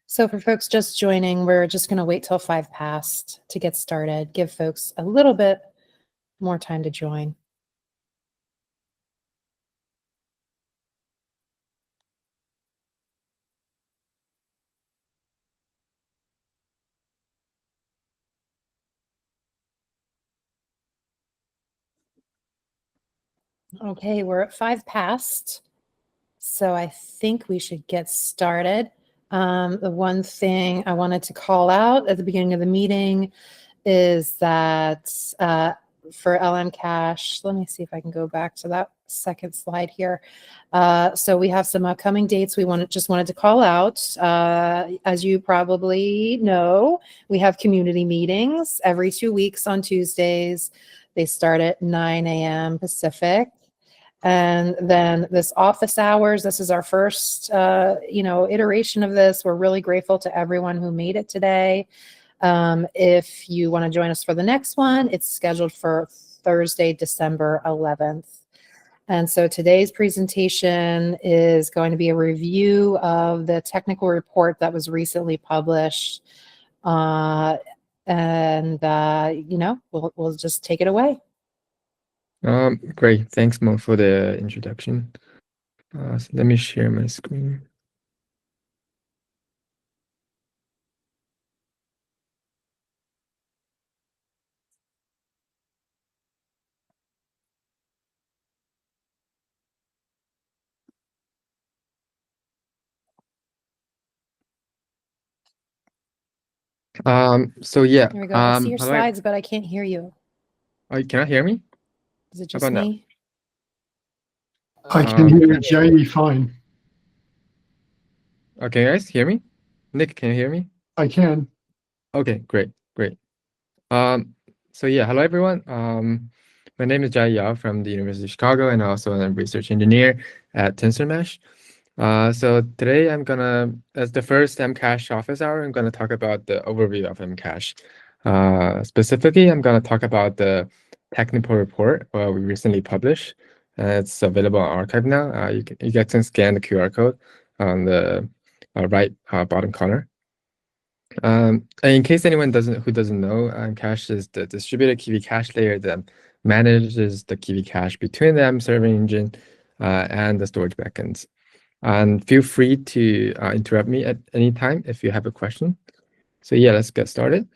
So for folks just joining, we're just going to wait till 5 past to get started. Give folks a little bit more time to join. Okay, we're at 5 past, so I think we should get started. The one thing I wanted to call out at the beginning of the meeting is that for LMCache, let me see if I can go back to that second slide here. So we have some upcoming dates we just wanted to call out. As you probably know, we have community meetings every 2 weeks on Tuesdays. They start at 9 a.m. Pacific. And then this office hours, this is our first, iteration of this. We're really grateful to everyone who made it today. If you want to join us for the next one, it's scheduled for Thursday, December 11th. And so today's presentation is going to be a review of the technical report that was recently published. We'll just take it away. Great. Thanks, Mo, for the introduction. So let me share my screen. So yeah. Here we go. I see your slides, but I can't hear you. Oh, you cannot hear me? Is it just me? I can hear Jiayi fine. Okay, guys, hear me? Nick, can you hear me? I can. Okay, great. So yeah, hello everyone. My name is Jiayi from the University of Chicago, and also a research engineer at TensorMesh. So today I'm gonna, as the first MCache office hour, I'm gonna talk about the overview of MCache. Specifically, I'm gonna talk about the technical report we recently published. It's available on archive now. You guys can scan the QR code on the right bottom corner. In case anyone who doesn't know, cache is the distributed Kiwi cache layer that manages the Kiwi cache between the M serving engine and the storage backends. And feel free to interrupt me at any time if you have a question. So yeah, let's get started.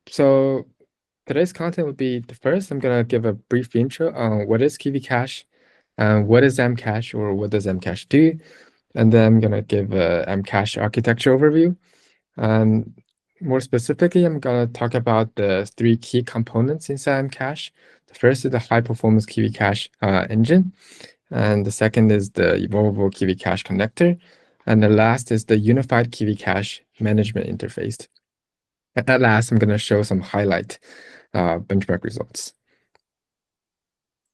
So today's content will be the first. I'm gonna give a brief intro on what is Kiwi cache, and what is MCache, or what does MCache do, and then I'm gonna give a MCache architecture overview. More specifically, I'm going to talk about the 3 key components inside MCache. The first is the high-performance Kiwi cache engine, and the second is the evolvable Kiwi cache connector, and the last is the unified Kiwi cache management interface. At last, I'm going to show some highlight benchmark results.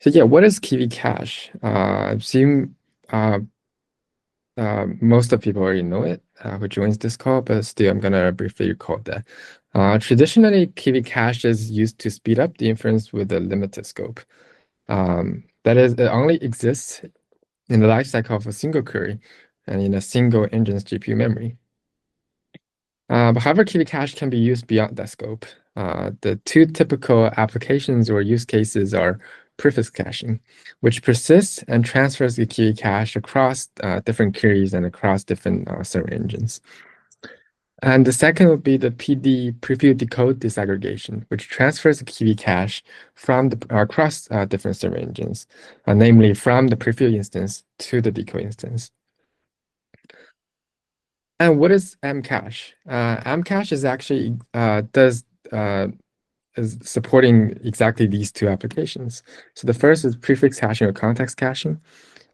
So yeah, what is Kiwi cache? I assume most of people already know it who joins this call, but still I'm gonna briefly recall that. Traditionally, Kiwi cache is used to speed up the inference with a limited scope. That is, it only exists in the lifecycle of a single query and in a single engine's GPU memory. However, Kiwi cache can be used beyond that scope. The 2 typical applications or use cases are prefill caching, which persists and transfers the Kiwi cache across different queries and across different server engines. And the second would be the prefill decode disaggregation, which transfers the Kiwi cache from across different server engines, namely from the prefill instance to the decode instance. And what is MCache? MCache is actually is supporting exactly these 2 applications. So the first is prefix caching or context caching.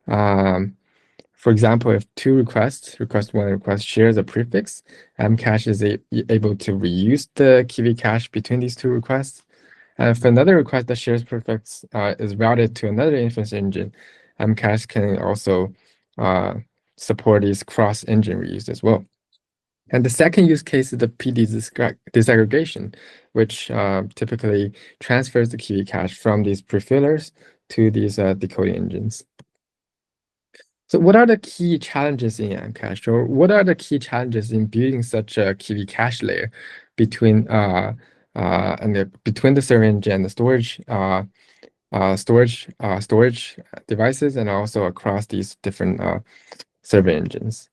For example, if 2 request 1 and request shares a prefix, MCache is able to reuse the Kiwi cache between these 2 requests. And if another request that shares prefix is routed to another inference engine, MCache can also support these cross-engine reuse as well. And the second use case is the PD disaggregation, which typically transfers the Kiwi cache from these prefillers to these decoding engines. So what are the key challenges in MCache, or what are the key challenges in building such a Kiwi cache layer between between the server engine and the storage devices, and also across these different server engines?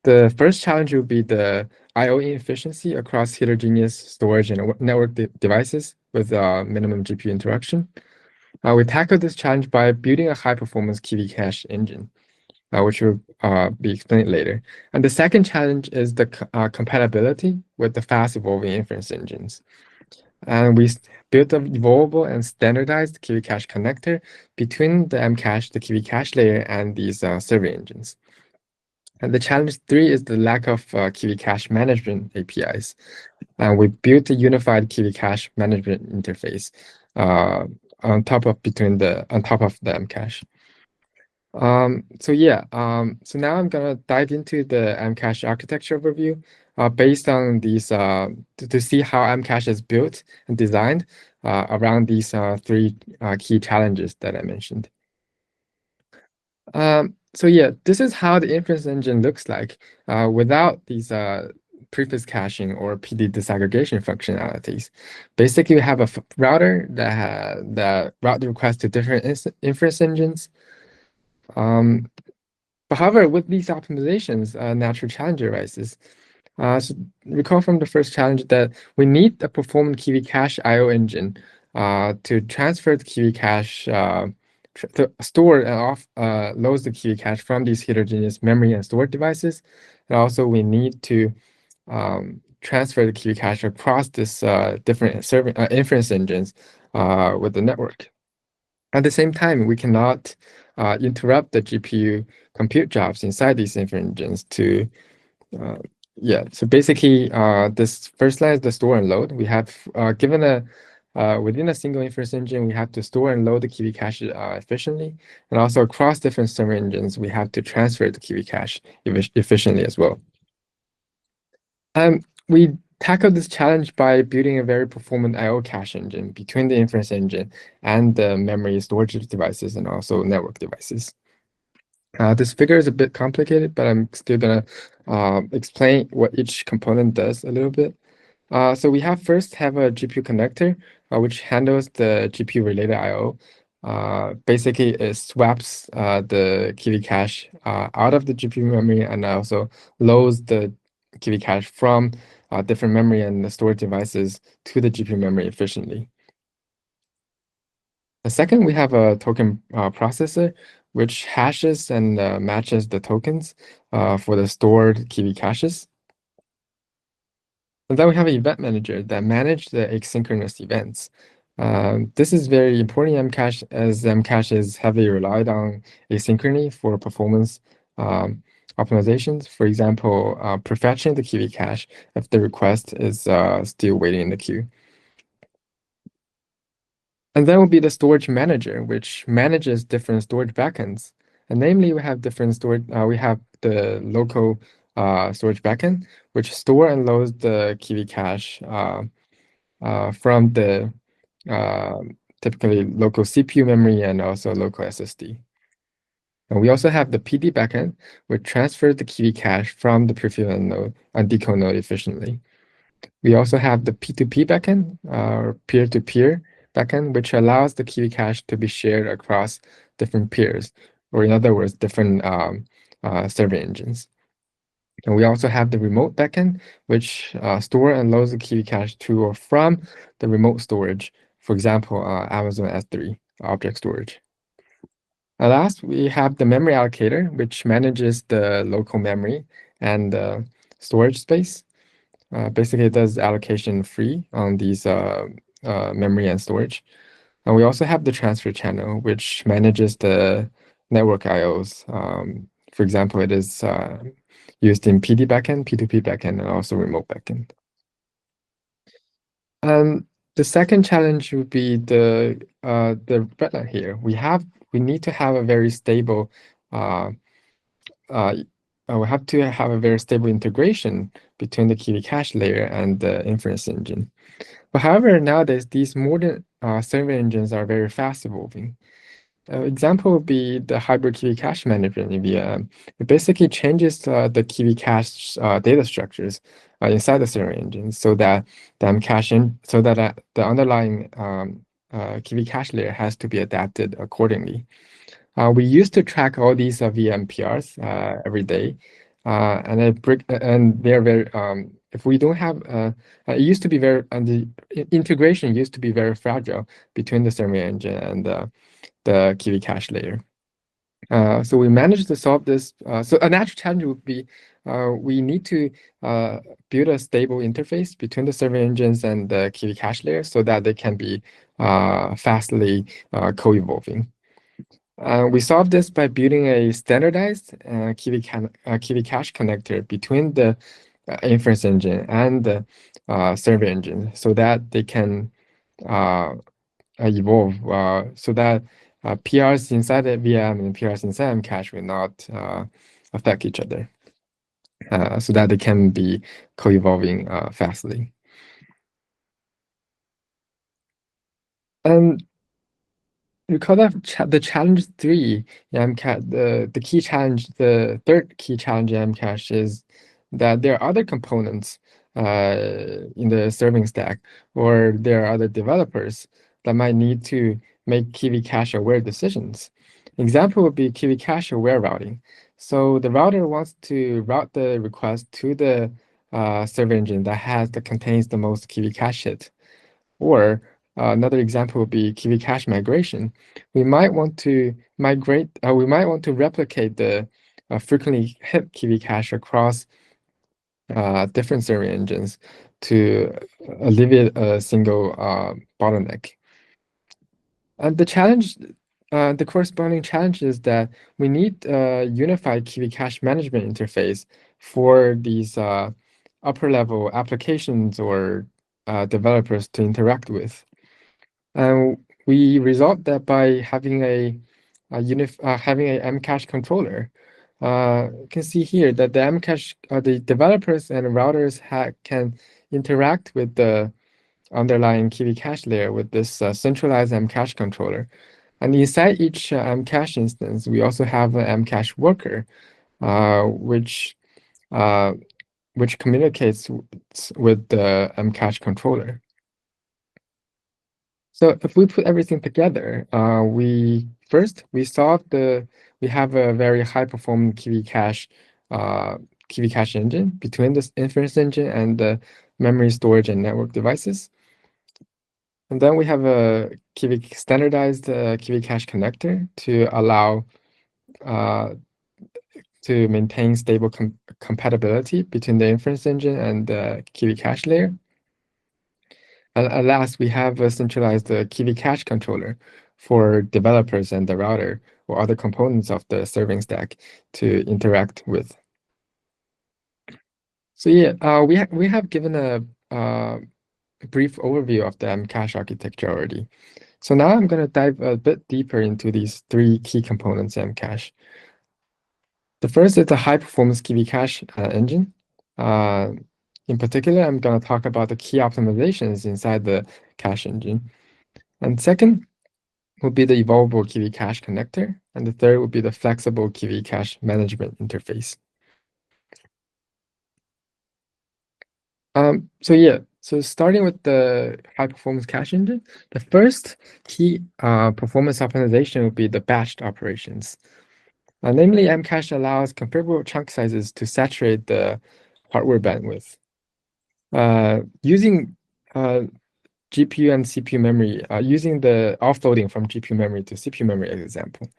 The first challenge would be the I/O inefficiency across heterogeneous storage and network devices with minimum GPU interaction. We tackled this challenge by building a high-performance Kiwi cache engine, which will be explained later. And the second challenge is the compatibility with the fast-evolving inference engines. And we built a evolvable and standardized Kiwi cache connector between the MCache, the Kiwi cache layer, and these server engines. And the challenge 3 is the lack of Kiwi cache management APIs. And we built a unified Kiwi cache management interface on top of the MCache. So now I'm gonna dive into the MCache architecture overview based on these to see how MCache is built and designed around these 3 key challenges that I mentioned. This is how the inference engine looks like without these prefill caching or PD disaggregation functionalities. Basically, we have a router that route the request to different inference engines. But however, with these optimizations, a natural challenge arises. So recall from the first challenge that we need a performant Kiwi cache I/O engine to transfer the Kiwi cache, to store and load the Kiwi cache from these heterogeneous memory and storage devices. And also, we need to transfer the Kiwi cache across this different inference engines with the network. At the same time, we cannot interrupt the GPU compute jobs inside these inference engines to so basically, this first line is the store and load. We have given within a single inference engine, we have to store and load the Kiwi cache efficiently, and also across different server engines, we have to transfer the Kiwi cache efficiently as well. We tackled this challenge by building a very performant I/O cache engine between the inference engine and the memory storage devices and also network devices. This figure is a bit complicated, but I'm still gonna explain what each component does a little bit. So we first have a GPU connector, which handles the GPU related I/O. Basically, it swaps the Kiwi cache out of the GPU memory and also loads the Kiwi cache from different memory and the storage devices to the GPU memory efficiently. The second, we have a token processor, which hashes and matches the tokens for the stored Kiwi caches. And then we have an event manager that manages the asynchronous events. This is very important in MCache, as MCache is heavily relied on asynchrony for performance optimizations. For example, prefetching the Kiwi cache if the request is still waiting in the queue. And then will be the storage manager, which manages different storage backends. And namely, we have different storage. We have the local storage backend, which store and loads the Kiwi cache from the typically local CPU memory and also local SSD. And we also have the PD backend, which transfers the Kiwi cache from the prefill node and decode node efficiently. We also have the P2P backend, or peer-to-peer backend, which allows the Kiwi cache to be shared across different peers, or in other words, different server engines. And we also have the remote backend, which store and loads the Kiwi cache to or from the remote storage, for example, Amazon S3 object storage. And last, we have the memory allocator, which manages the local memory and storage space. Basically, it does allocation free on these memory and storage. And we also have the transfer channel, which manages the network IOs. For example, it is used in PD backend, P2P backend, and also remote backend. The second challenge would be the red line here. We need to have a very stable we have to have a very stable integration between the Kiwi cache layer and the inference engine. But however, nowadays, these modern server engines are very fast evolving. example would be the hybrid Kiwi cache management in VM. It basically changes the Kiwi cache data structures inside the serving engine so that the the underlying Kiwi cache layer has to be adapted accordingly. We used to track all these VM PRs every day, and they're very. If we don't have, it used to be very, and the integration used to be very fragile between the serving engine and the Kiwi cache layer. So we managed to solve this. So a natural challenge would be we need to build a stable interface between the serving engines and the Kiwi cache layer so that they can be fastly co-evolving. We solved this by building a standardized Kiwi cache connector between the inference engine and the server engine so that they can evolve so that PRs inside the VM and PRs inside MCache will not affect each other so that they can be co-evolving fastly. And recall that the challenge 3 in MCache, the key challenge, the third key challenge in MCache is that there are other components in the serving stack, or there are other developers that might need to make Kiwi cache aware decisions. Example would be Kiwi cache aware routing. So the router wants to route the request to the server engine that contains the most Kiwi cache hit. Or another example would be Kiwi cache migration. We might want to migrate. We might want to replicate the frequently hit Kiwi cache across different serving engines to alleviate a single bottleneck. And the corresponding challenge is that we need a unified Kiwi cache management interface for these upper level applications or developers to interact with. And we resolved that by having a MCache controller. You can see here that the MCache, the developers and routers can interact with the underlying Kiwi cache layer with this centralized MCache controller. And inside each MCache instance, we also have an MCache worker, which communicates with the MCache controller. So if we put everything together, we have a very high performing Kiwi cache engine between the inference engine and the memory storage and network devices. And then we have a standardized Kiwi cache connector to allow to maintain stable compatibility between the inference engine and the Kiwi cache layer. At last, we have a centralized Kiwi cache controller for developers and the router or other components of the serving stack to interact with. So yeah, we have given a brief overview of the MCache architecture already. So now I'm going to dive a bit deeper into these three key components in MCache. The first is the high-performance Kiwi cache engine. In particular, I'm going to talk about the key optimizations inside the cache engine. And second would be the evolvable Kiwi cache connector. And the third would be the flexible Kiwi cache management interface. So starting with the high-performance cache engine, the first key performance optimization would be the batched operations. Namely, MCache allows configurable chunk sizes to saturate the hardware bandwidth. Using GPU and CPU memory, using the offloading from GPU memory to CPU memory as example.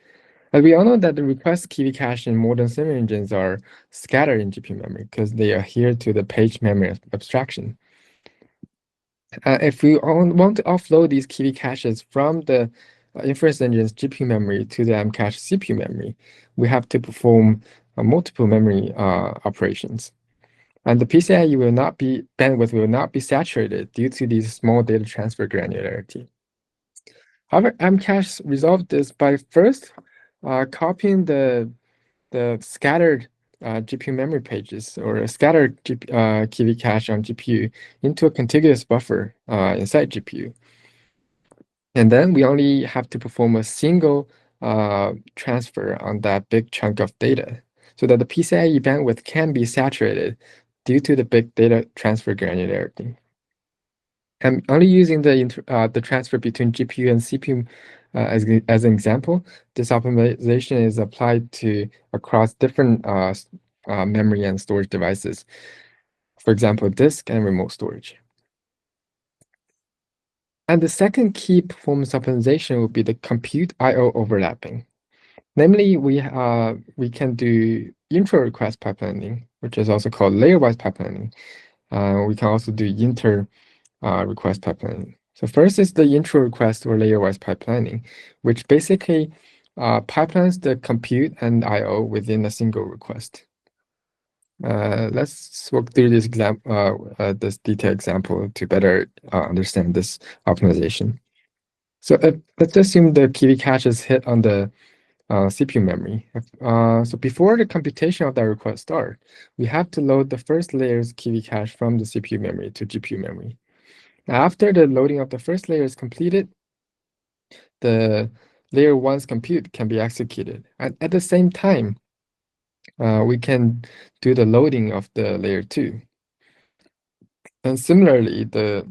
And we all know that the request Kiwi cache in modern serving engines are scattered in GPU memory because they adhere to the page memory abstraction. If we want to offload these Kiwi caches from the inference engine's GPU memory to the MCache CPU memory, we have to perform multiple memory operations. And the PCIe bandwidth will not be saturated due to these small data transfer granularity. However, MCache resolved this by first copying the scattered GPU memory pages or a scattered Kiwi cache on GPU into a contiguous buffer inside GPU. And then we only have to perform a single transfer on that big chunk of data, so that the PCIe bandwidth can be saturated due to the big data transfer granularity. I'm only using the transfer between GPU and CPU as an example. This optimization is applied to across different memory and storage devices. For example, disk and remote storage. And the second key performance optimization would be the compute I/O overlapping. Namely, we can do intra-request pipelining, which is also called layer-wise pipelining. We can also do inter-request pipelining. So first is the intra-request or layer-wise pipelining, which basically pipelines the compute and I/O within a single request. Let's walk through this this detailed example to better understand this optimization. So let's assume the Kiwi cache is hit on the CPU memory. So before the computation of that request start, we have to load the first layer's Kiwi cache from the CPU memory to GPU memory. Now, after the loading of the first layer is completed, the layer 1's compute can be executed. At the same time, we can do the loading of the layer 2. And similarly, the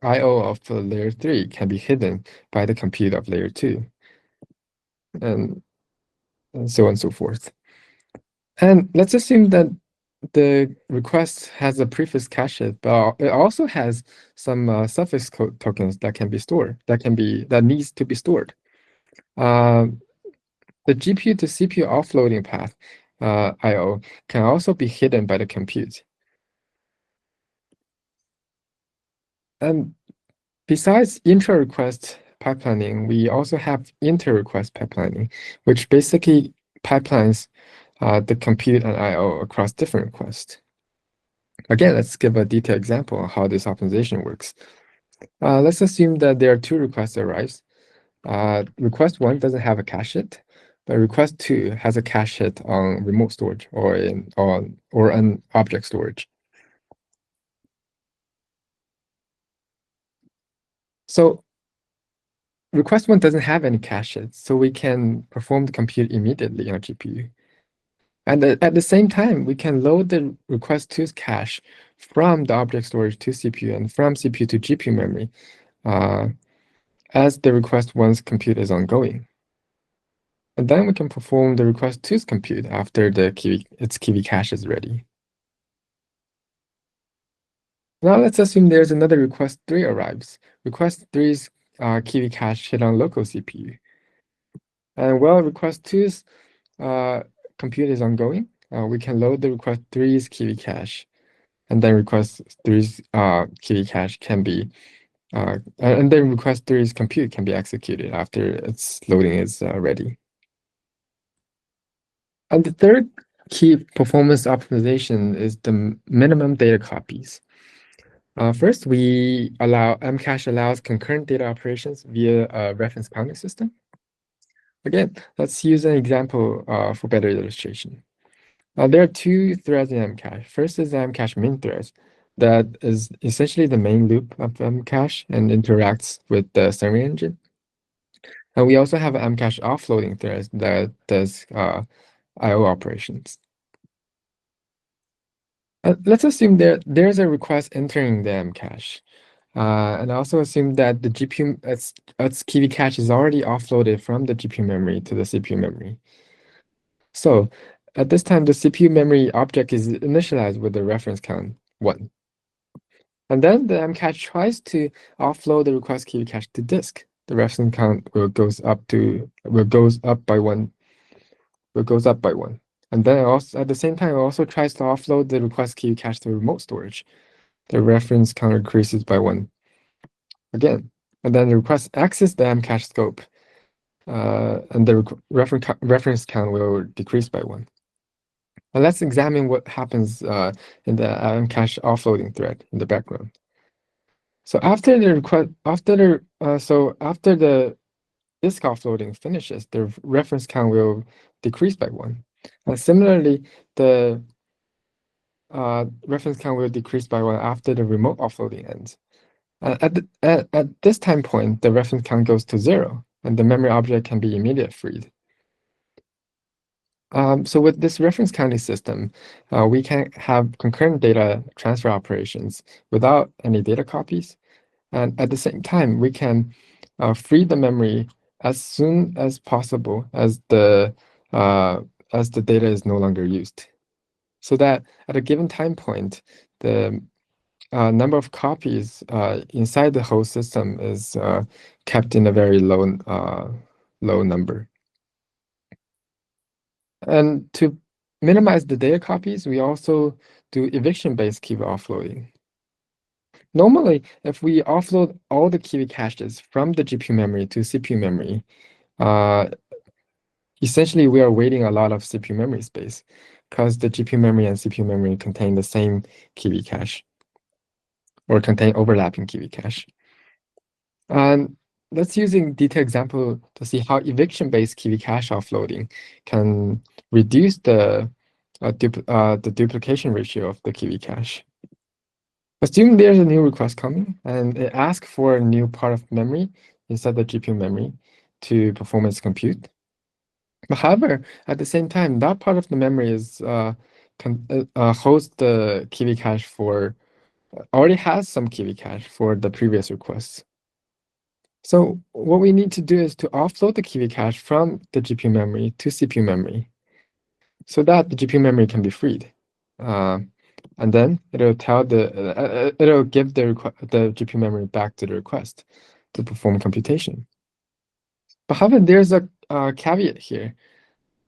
I/O of the layer 3 can be hidden by the compute of layer 2. And so on and so forth. And let's assume that the request has a prefix cache, but it also has some suffix tokens that can be stored, that needs to be stored. The GPU to CPU offloading path, I/O, can also be hidden by the compute. And besides intra-request pipelining, we also have inter-request pipelining, which basically pipelines the compute and I/O across different requests. Again, let's give a detailed example of how this optimization works. Let's assume that there are 2 requests that arrives. Request 1 doesn't have a cache hit, but request 2 has a cache hit on remote storage or on object storage. So request 1 doesn't have any cache hits, so we can perform the compute immediately on GPU. And at the same time, we can load the request 2's cache from the object storage to CPU and from CPU to GPU memory as the request 1's compute is ongoing. And then we can perform the request 2's compute after its Kiwi cache is ready. Now let's assume there's another request 3 arrives. Request 3's Kiwi cache hit on local CPU. And while request 2's compute is ongoing, we can load the request 3's Kiwi cache. And then request 3's Kiwi cache can be, and then request 3's compute can be executed after its loading is ready. And the third key performance optimization is the minimum data copies. First, MCache allows concurrent data operations via a reference counting system. Again, let's use an example for better illustration. There are 2 threads in MCache. First is the MCache min thread that is essentially the main loop of MCache and interacts with the summary engine. And we also have an MCache offloading thread that does I/O operations. Let's assume there's a request entering the MCache. And also assume that the GPU, its Kiwi cache is already offloaded from the GPU memory to the CPU memory. So at this time, the CPU memory object is initialized with the reference count 1. And then the MCache tries to offload the request Kiwi cache to disk. The reference count goes up by 1. And then also at the same time, it also tries to offload the request Kiwi cache to remote storage. The reference count increases by 1 again. And then the request access the MCache scope, and the reference count will decrease by 1. Now let's examine what happens in the MCache offloading thread in the background. So after the disk offloading finishes, the reference count will decrease by 1. And similarly, the reference count will decrease by 1 after the remote offloading ends. At this time point, the reference count goes to 0. and the memory object can be immediately freed. So with this reference counting system, we can have concurrent data transfer operations without any data copies. And at the same time, we can free the memory as soon as possible as the data is no longer used, so that at a given time point, the number of copies inside the whole system is kept in a very low number. And to minimize the data copies, we also do eviction-based key offloading. Normally, if we offload all the key caches from the GPU memory to CPU memory, essentially we are wasting a lot of CPU memory space because the GPU memory and CPU memory contain the same key cache or contain overlapping key cache. And let's use a detailed example to see how eviction-based key cache offloading can reduce the duplication ratio of the key cache. Assume there's a new request coming and it asks for a new part of memory inside the GPU memory to perform its compute. But however, at the same time, that part of the memory is hosts the key cache for already has some key cache for the previous requests. So what we need to do is to offload the key cache from the GPU memory to CPU memory, so that the GPU memory can be freed, and then it'll tell it'll give the GPU memory back to the request to perform computation. But however, there's a caveat here.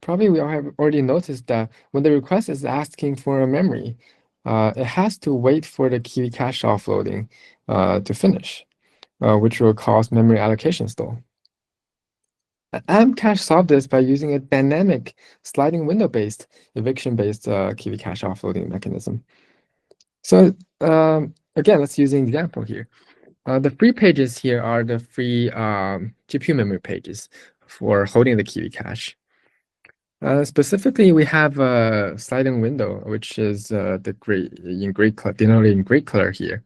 Probably we all have already noticed that when the request is asking for a memory, it has to wait for the key cache offloading to finish, which will cause memory allocation stall. LMCache solved this by using a dynamic sliding window-based, eviction-based key cache offloading mechanism. So again, let's use an example here. The free pages here are the free GPU memory pages for holding the key cache. Specifically, we have a sliding window, which is the gray denoted in gray color here.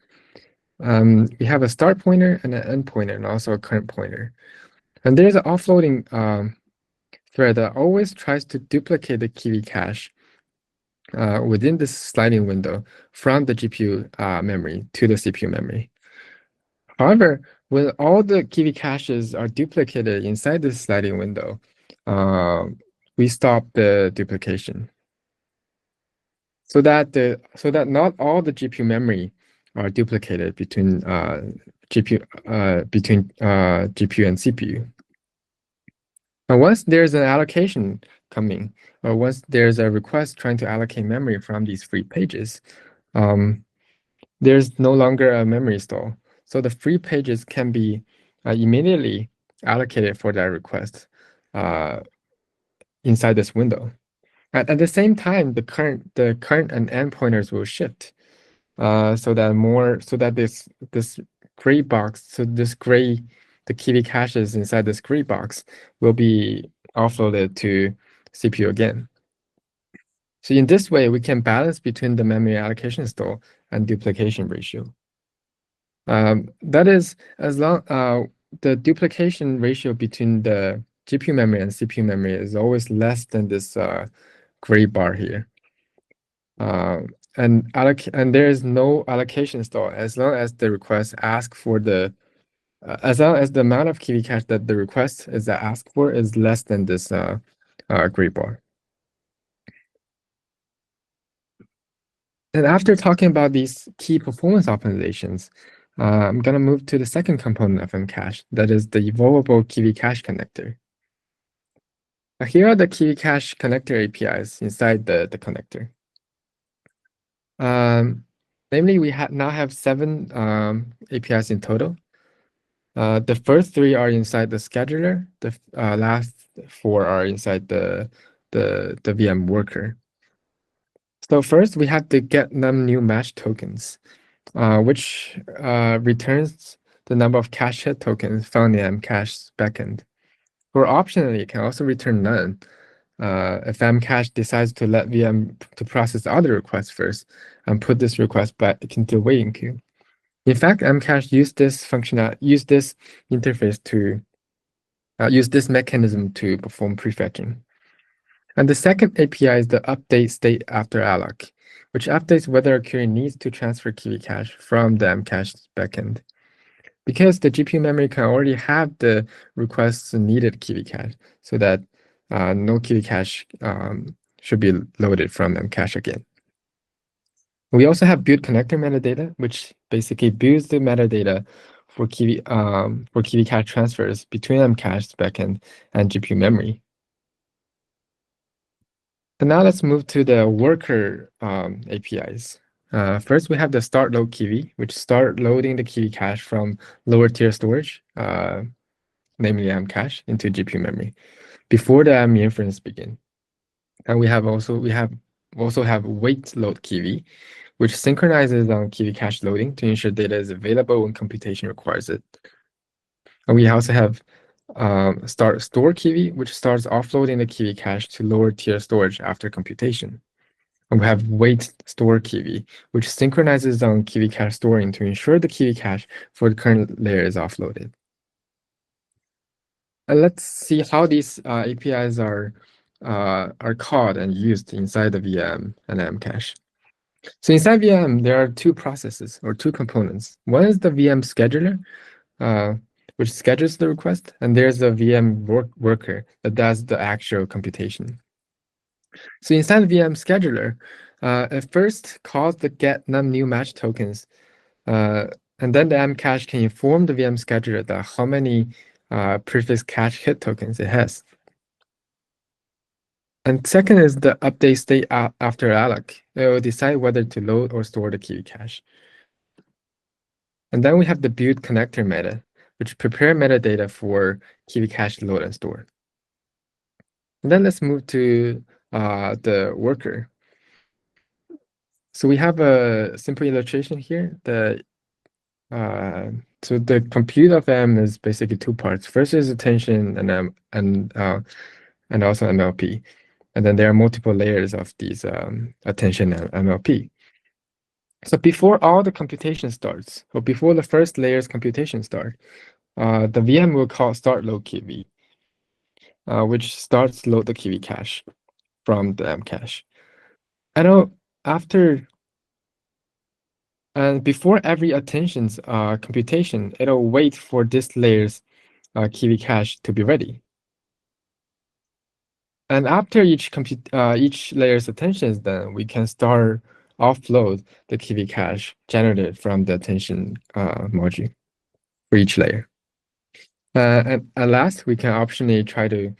We have a start pointer and an end pointer, and also a current pointer. And there's an offloading thread that always tries to duplicate the key cache within this sliding window from the GPU memory to the CPU memory. However, when all the key caches are duplicated inside this sliding window, we stop the duplication, so that not all the GPU memory are duplicated between GPU and CPU. And once there's an allocation coming, or once there's a request trying to allocate memory from these free pages, there's no longer a memory stall. So the free pages can be immediately allocated for that request inside this window. At the same time, the current and end pointers will shift, so that this gray box, the key caches inside this gray box will be offloaded to CPU again. So in this way, we can balance between the memory allocation stall and duplication ratio. That is, as long the duplication ratio between the GPU memory and CPU memory is always less than this gray bar here. And there is no allocation stall as long as the request asks for as long as the amount of key cache that the request is asked for is less than this gray bar. And after talking about these key performance optimizations, I'm going to move to the second component of MCache, that is the evolvable key cache connector. Here are the key cache connector APIs inside the connector. Namely, we now have 7 APIs in total. The first 3 are inside the scheduler. The last 4 are inside the VM worker. So first, we have the get num new match tokens, which returns the number of cache hit tokens found in MCache's backend. Or optionally, it can also return none if MCache decides to let VM to process other requests first and put this request back into the waiting queue. In fact, MCache used this interface to use this mechanism to perform prefetching. And the second API is the update state after alloc, which updates whether a query needs to transfer KV cache from the MCache backend. Because the GPU memory can already have the requests needed KV cache, so that no KV cache should be loaded from MCache again. We also have build connector metadata, which basically builds the metadata for KV cache transfers between MCache's backend and GPU memory. So now let's move to the worker APIs. First, we have the start load KV, which start loading the KV cache from lower tier storage, namely MCache, into GPU memory before the ME inference begin. And we also have wait load KV, which synchronizes on KV cache loading to ensure data is available when computation requires it. And we also have start store KV, which starts offloading the KV cache to lower tier storage after computation. And we have wait store KV, which synchronizes on KV cache storing to ensure the KV cache for the current layer is offloaded. And let's see how these APIs are called and used inside the VM and MCache. So inside VM, there are two processes or two components. One is the VM scheduler, which schedules the request, and there's a VM worker that does the actual computation. So inside the VM scheduler, it first calls the get num new match tokens, and then the MCache can inform the VM scheduler that how many prefix cache hit tokens it has. And second is the update state after alloc. It will decide whether to load or store the KV cache. And then we have the build connector meta, which prepare metadata for KV cache load and store. And then let's move to the worker. So we have a simple illustration here. So the compute of M is basically two parts. First is attention and also MLP. And then there are multiple layers of these attention and MLP. So before all the computation starts, or before the first layer's computation start, the VM will call start load KV, which starts load the KV cache from the MCache. And before every attention's computation, it'll wait for this layer's KV cache to be ready. And after each layer's attention is done, we can start offload the KV cache generated from the attention module for each layer. And at last, we can optionally try to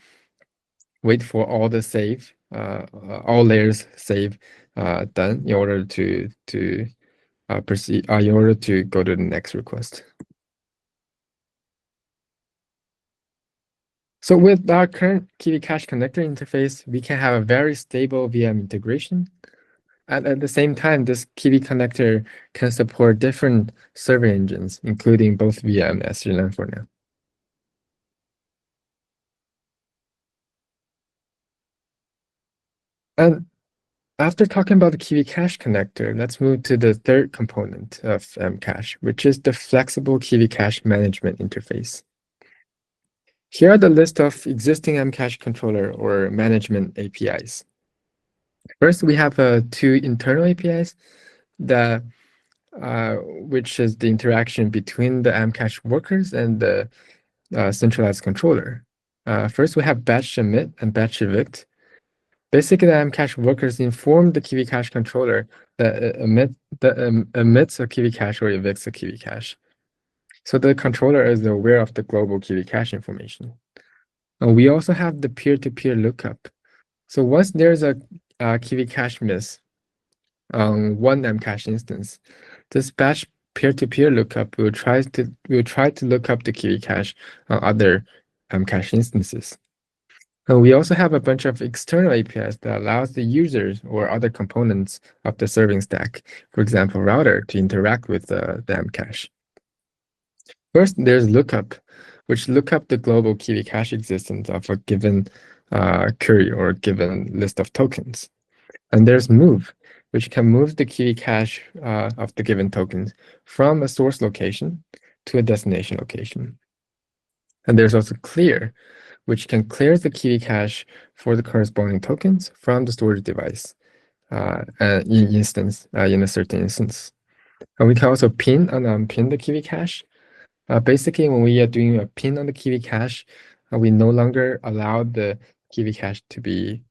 wait for all the save, all layers save done in order to proceed, in order to go to the next request. So with our current KV cache connector interface, we can have a very stable VM integration. And at the same time, this KV connector can support different server engines, including both VM and SGLang for now. And after talking about the KV cache connector, let's move to the third component of MCache, which is the flexible KV cache management interface. Here are the list of existing MCache controller or management APIs. First, we have two internal APIs, which is the interaction between the MCache workers and the centralized controller. First, we have batch emit and batch evict. Basically, the MCache workers inform the KV cache controller that emits a KV cache or evicts a KV cache. So the controller is aware of the global KV cache information. And we also have the peer-to-peer lookup. So once there's a KV cache miss on one MCache instance, this batch peer-to-peer lookup will try to look up the KV cache on other MCache instances. And we also have a bunch of external APIs that allows the users or other components of the serving stack, for example, router, to interact with the MCache. First, there's lookup, which look up the global KV cache existence of a given query or a given list of tokens. And there's move, which can move the KV cache of the given tokens from a source location to a destination location. And there's also clear, which can clear the Kiwi cache for the corresponding tokens from the storage device in a certain instance. And we can also pin and unpin the Kiwi cache. Basically, when we are doing a pin on the Kiwi cache, we no longer allow the Kiwi cache to be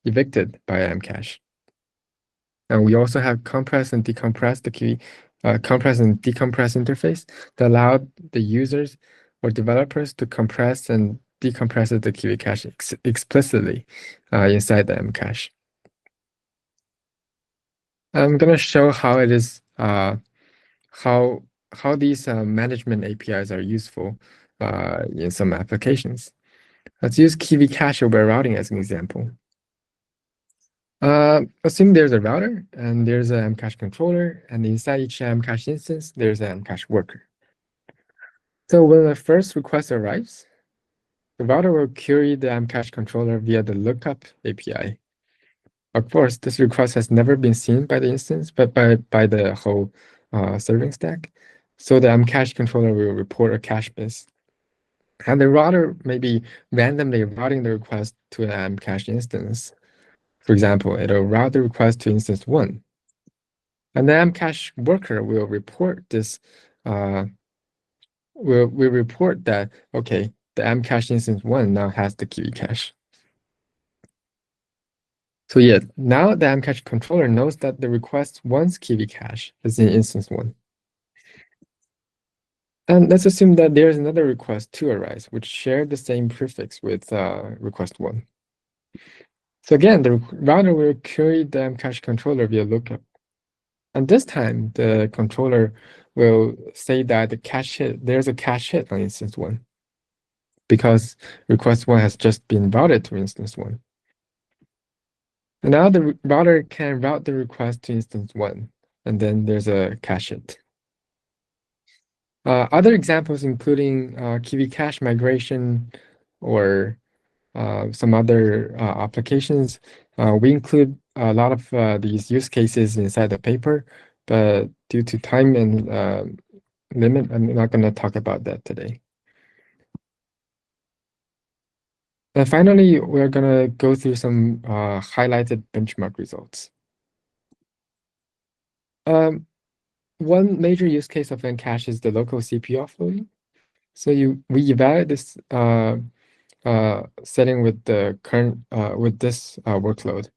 evicted by MCache. And we also have compress and decompress the Kiwi, compress and decompress interface that allow the users or developers to compress and decompress the Kiwi cache explicitly inside the MCache. I'm going to show how it is how these management APIs are useful in some applications. Let's use Kiwi cache over routing as an example. Assume there's a router and there's an MCache controller, and inside each MCache instance, there's an MCache worker. So when the first request arrives, the router will query the MCache controller via the lookup API. Of course, this request has never been seen by the instance, but by the whole serving stack. So the MCache controller will report a cache miss. And the router may be randomly routing the request to an MCache instance. For example, it'll route the request to instance 1. And the MCache worker will report this, will report that, okay, the MCache instance 1 now has the Kiwi cache. So yeah, now the MCache controller knows that the request 1's Kiwi cache is in instance 1. And let's assume that there's another request 2 arise, which share the same prefix with request 1. So again, the router will query the MCache controller via lookup. And this time, the controller will say that the cache hit, there's a cache hit on instance 1 because request 1 has just been routed to instance 1. And now the router can route the request to instance 1, and then there's a cache hit. Other examples including Kiwi cache migration or some other applications. We include a lot of these use cases inside the paper, but due to time and limit, I'm not going to talk about that today. And finally, we're going to go through some highlighted benchmark results. One major use case of Encache is the local CPU offloading. So we evaluate this setting with the current with this workload.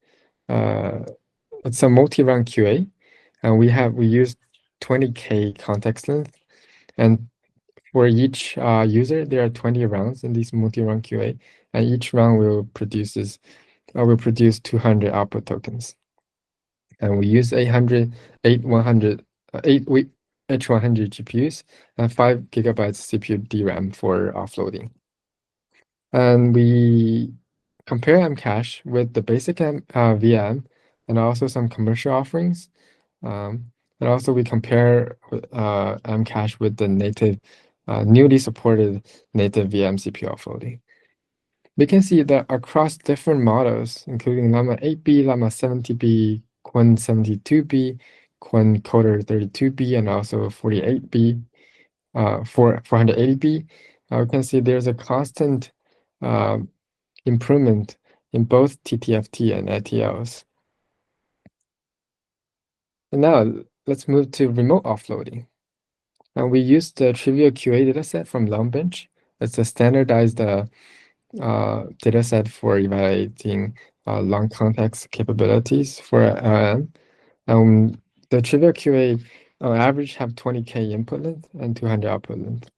It's a multi-run QA, and we use 20K context length, and for each user there are 20 rounds in this multi-run QA, and each round will produce 200 output tokens, and we use 800 H100 GPUs and 5 gigabytes CPU DRAM for offloading. And we compare MCache with the basic VM and also some commercial offerings. And also we compare MCache with the native, newly supported native VM CPU offloading. We can see that across different models, including Llama 8B, Llama 70B, Qwen 72B, Qwen Coder 32B, and also 48B, 480B, we can see there's a constant improvement in both TTFT and ATLs. And now let's move to remote offloading. And we use the trivial QA dataset from Longbench. It's a standardized dataset for evaluating long context capabilities for LLM. The trivial QA on average have 20K input length and 200 output length.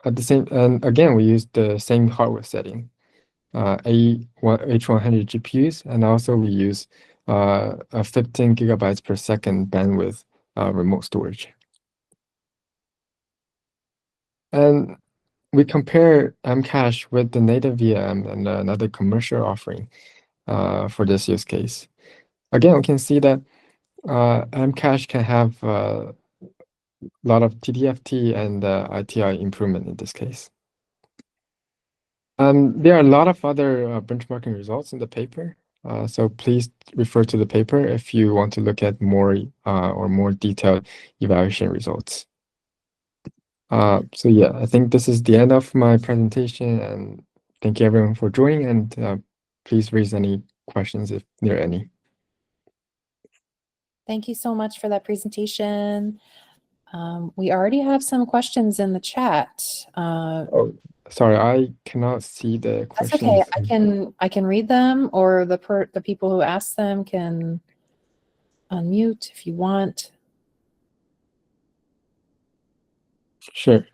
At the same, and again, we use the same hardware setting, H100 GPUs, and also we use a 15 gigabytes per second bandwidth remote storage. And we compare MCache with the native VM and another commercial offering for this use case. Again, we can see that MCache can have a lot of TTFT and ITI improvement in this case. There are a lot of other benchmarking results in the paper, so please refer to the paper if you want to look at more or more detailed evaluation results. So yeah, I think this is the end of my presentation, and thank you everyone for joining, and please raise any questions if there are any. Thank you so much for that presentation. We already have some questions in the chat. Oh, sorry, I cannot see the That's questions. okay. I can read them, or the people who ask them can unmute if you want. Sure.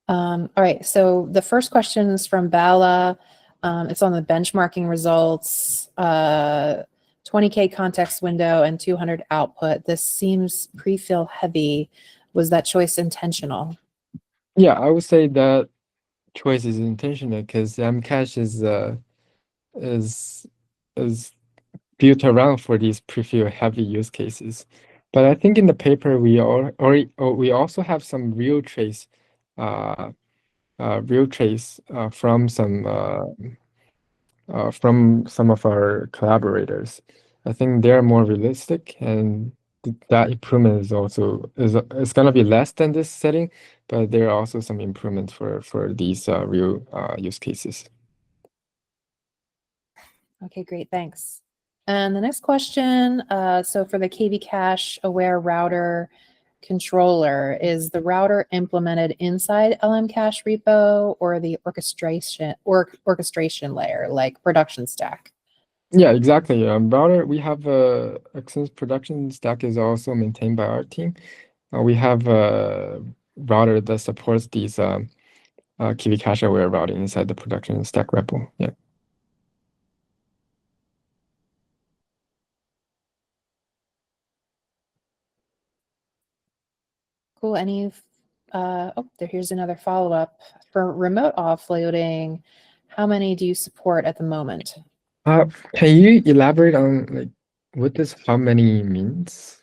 All right. So the first question is from Bala. It's on the benchmarking results. 20K context window and 200 output. This seems prefill heavy. Was that choice intentional? Yeah, I would say that choice is intentional because MCache is built around for these prefill heavy use cases. But I think in the paper we we also have some real trace from some of our collaborators. I think they're more realistic, and that improvement is also it's gonna be less than this setting, but there are also some improvements for these real use cases. Okay, great. Thanks. And the next question, so for the KV cache aware router controller, is the router implemented inside LMCache repo or the orchestration layer, like production stack? Yeah, exactly. Router, we have since production stack is also maintained by our team. We have a router that supports these KV cache aware routing inside the production stack repo. Yeah. Cool. Here's another follow-up. For remote offloading, how many do you support at the moment? Can you elaborate on like what does how many means?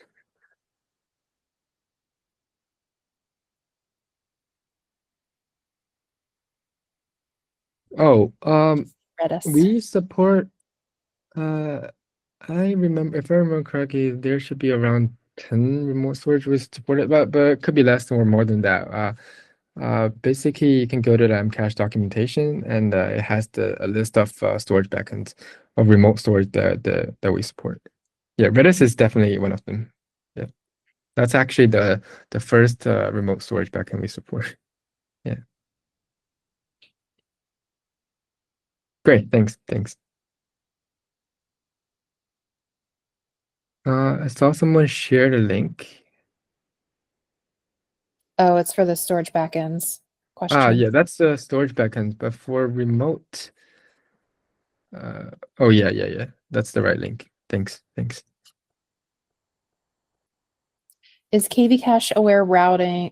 Oh, Redis. we support I remember, if I remember correctly, there should be around 10 remote storage we supported, but it could be less or more than that. Basically, you can go to the MCache documentation, and it has a list of storage backends of remote storage that we support. Yeah, Redis is definitely one of them. Yeah, that's actually the first remote storage backend we support. Yeah. Great, thanks. I saw someone share the link. Oh, it's for the storage backends question. Yeah, that's the storage backend, but for remote, oh yeah, that's the right link. Thanks. Is KV cache aware routing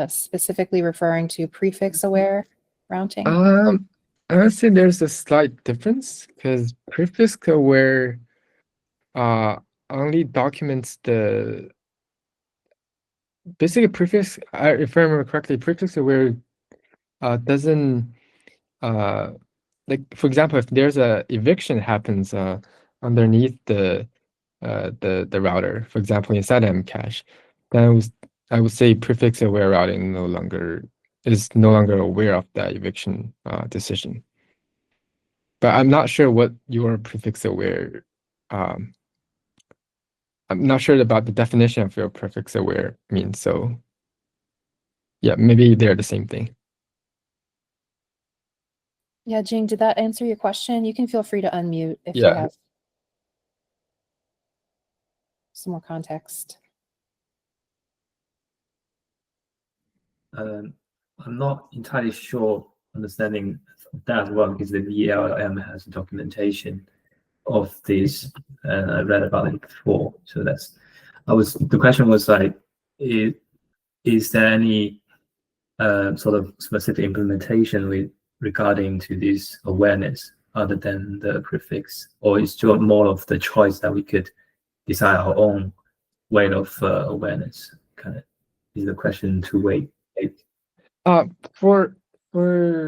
specifically referring to prefix aware routing? I would say there's a slight difference because prefix aware only documents the basically prefix. If I remember correctly, prefix aware doesn't like, for example, if there's a eviction happens underneath the router, for example, inside MCache, then I would say prefix aware routing is no longer aware of that eviction decision. But I'm not sure what your prefix aware. I'm not sure about the definition of your prefix aware means. So yeah, maybe they're the same thing. Yeah, Jing, did that answer your question? You can feel free to unmute if you Yeah. have some more context. I'm not entirely sure understanding that as well, because the VLM has documentation of this, and I read about it before. So the question was like, is there any sort of specific implementation regarding to this awareness other than the prefix, or is it more of the choice that we could decide our own way of awareness? Kind of is the question to wait. For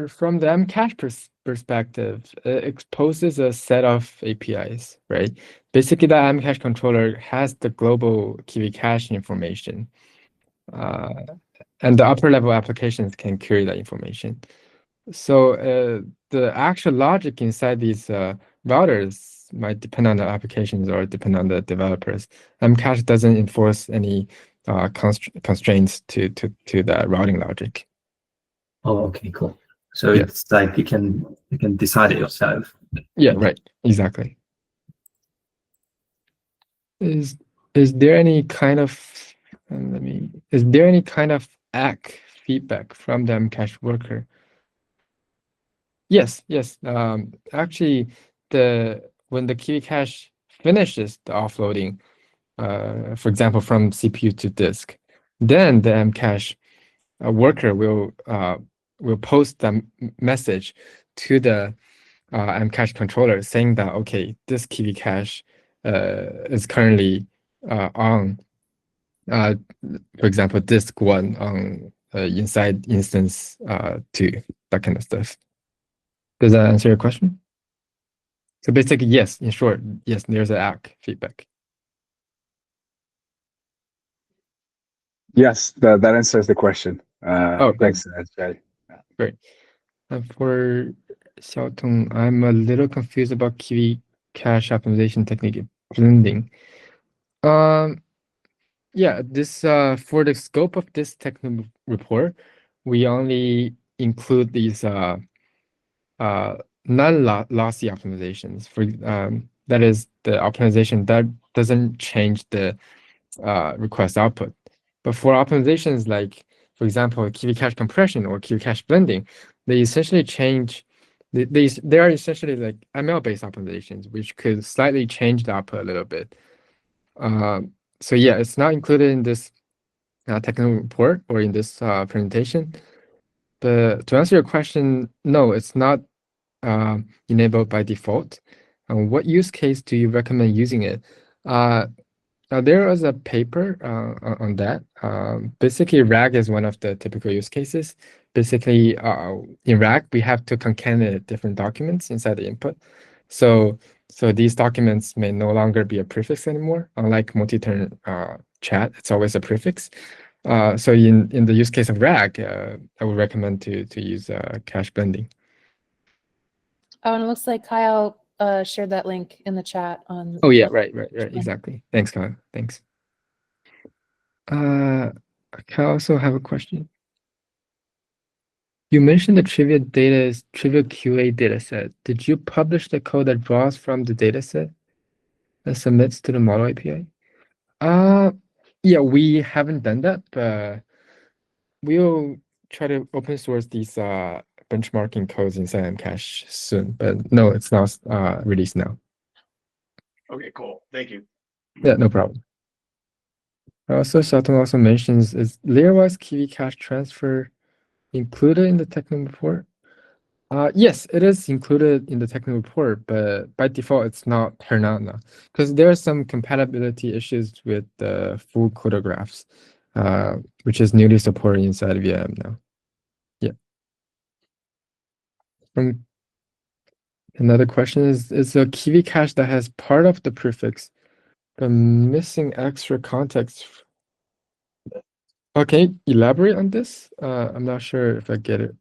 from the MCache perspective, it exposes a set of APIs, right? Basically, the MCache controller has the global KV cache information. and the upper level applications can query that information. So the actual logic inside these routers might depend on the applications or depend on the developers. MCache doesn't enforce any constraints to the routing logic. Oh, okay, cool. So Yeah. it's like you can decide it yourself. Yeah, right. Exactly. Is there any kind of is there any kind of ACK feedback from the MCache worker? Yes. Actually, when the Kiwi cache finishes the offloading, for example, from CPU to disk, then the MCache worker will post the message to the MCache controller saying that, okay, this Kiwi cache is currently on, for example, disk 1 on inside instance 2, that kind of stuff. Does that answer your question? So basically, yes, in short, yes, there's an ACK feedback. Yes, that answers the question. Oh, thanks, Jay. Great. And for Xiaotong, I'm a little confused about Kiwi cache optimization technique blending. Yeah, this for the scope of this technical report, we only include these non-lossy optimizations. For that is the optimization that doesn't change the request output. But for optimizations like, for example, Kiwi cache compression or Kiwi cache blending, they essentially change. They are essentially like ML-based optimizations, which could slightly change the output a little bit. So yeah, it's not included in this technical report or in this presentation. But to answer your question, no, it's not enabled by default. What use case do you recommend using it? There was a paper on that. Basically, RAG is one of the typical use cases. Basically, in RAG, we have to concatenate different documents inside the input. So these documents may no longer be a prefix anymore. Unlike multi-turn chat, it's always a prefix. So in the use case of RAG, I would recommend to use cache blending. Oh, and it looks like Kyle shared that link in the chat on. Oh yeah, right, exactly. Thanks, Kyle. Thanks. I also have a question. You mentioned the trivial data is trivial QA dataset. Did you publish the code that draws from the dataset and submits to the model API? Yeah, we haven't done that, but we'll try to open source these benchmarking codes inside MCache soon. But no, it's not released now. Okay, cool. Thank you. Yeah, no problem. Also, Xiaotong also mentions, is layer-wise Kiwi cache transfer included in the technical report? Yes, it is included in the technical report, but by default, it's not turned on now because there are some compatibility issues with the full codographs, which is newly supported inside VM now. Yeah. Another question is a Kiwi cache that has part of the prefix but missing extra context. Okay, elaborate on this. I'm not sure if I get it.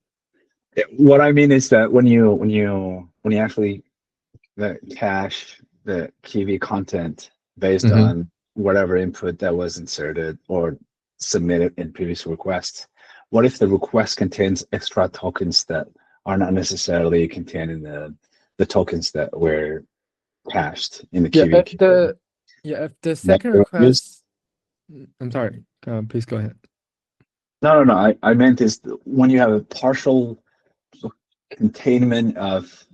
What I mean is that when you actually cache the Kiwi content based on whatever input that was inserted or submitted in previous requests, what if the request contains extra tokens that are not necessarily contained in the tokens that were cached in the Kiwi? If the second request, I'm sorry, please go ahead. No. I meant is when you have a partial containment of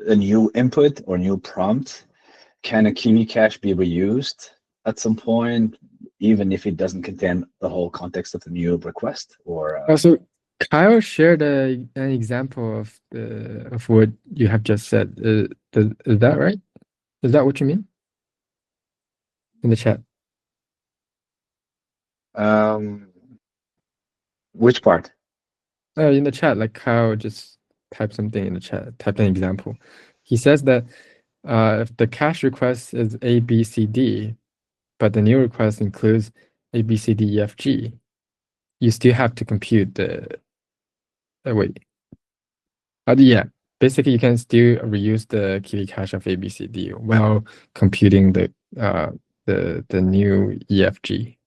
a new input or new prompt, can a Kiwi cache be reused at some point, even if it doesn't contain the whole context of the new request? Or so Kyle shared an example of what you have just said. Is that right? Is that what you mean? In the chat. Which part? In the chat, like Kyle just typed something in the chat, typed an example. He says that if the cache request is A, B, C, D, but the new request includes A, B, C, D, E, F, G, you still have to compute the wait. Yeah, basically you can still reuse the Kiwi cache of ABCD while computing the new EFG.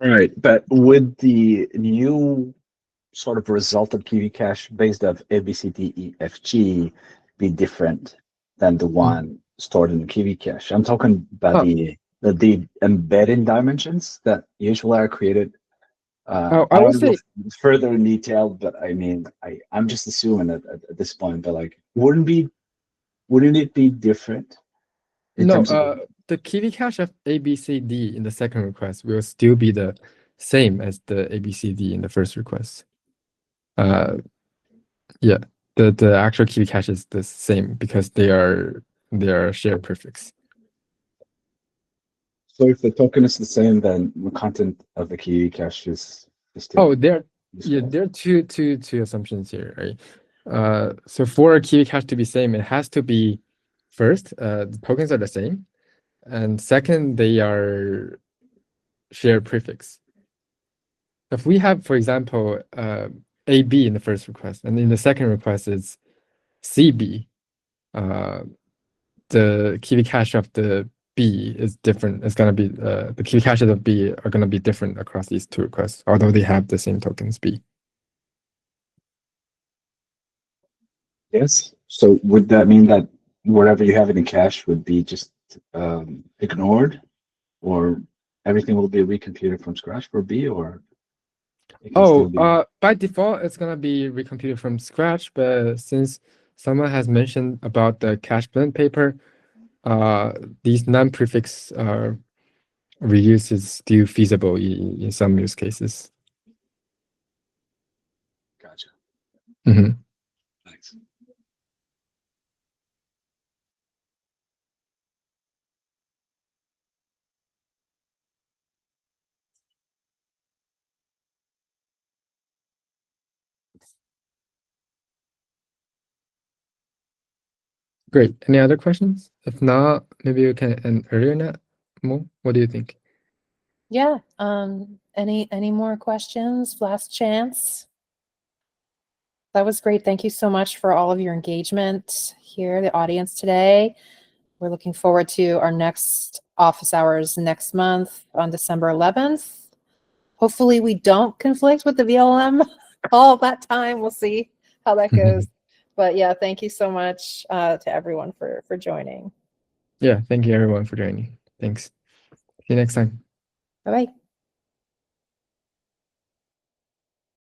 Right, but would the new sort of resultant Kiwi cache based of ABCDEFG be different than the one stored in the Kiwi cache? I'm talking about the embedding dimensions that usually are created. I I would don't go say further in detail, but I mean, I'm just assuming at this point, but like, wouldn't it be different in no. terms of The Kiwi cache of ABCD in the second request will still be the same as the ABCD in the first request. Yeah, the actual Kiwi cache is the same because they are shared prefix. so if the token is the same, then the content of the Kiwi cache is still Oh, there useful. are two assumptions here, right? So for a Kiwi cache to be same, it has to be first, the tokens are the same, and second, they are shared prefix. If we have, for example, AB in the first request, and in the second request it's CB, the Kiwi cache of the B is different. It's gonna be the Kiwi caches of B are gonna be different across these two requests, although they have the same tokens B. Yes. So would that mean that whatever you have in the cache would be just ignored, or everything will be recomputed from scratch for B, or it can still be? By default, it's gonna be recomputed from scratch, but since someone has mentioned about the cache blend paper, these non-prefix reuse is still feasible in some use cases. Gotcha. Mm-hmm. Thanks. Great. Any other questions? If not, maybe we can end earlier now. Mo, what do you think? Yeah. Any more questions? Last chance. That was great. Thank you so much for all of your engagement here, the audience today. We're looking forward to our next office hours next month on December 11th. Hopefully we don't conflict with the VLM call that time. We'll see how that goes. But yeah, thank you so much to everyone for joining. Yeah, thank you everyone for joining. Thanks. See you next time. Bye-bye.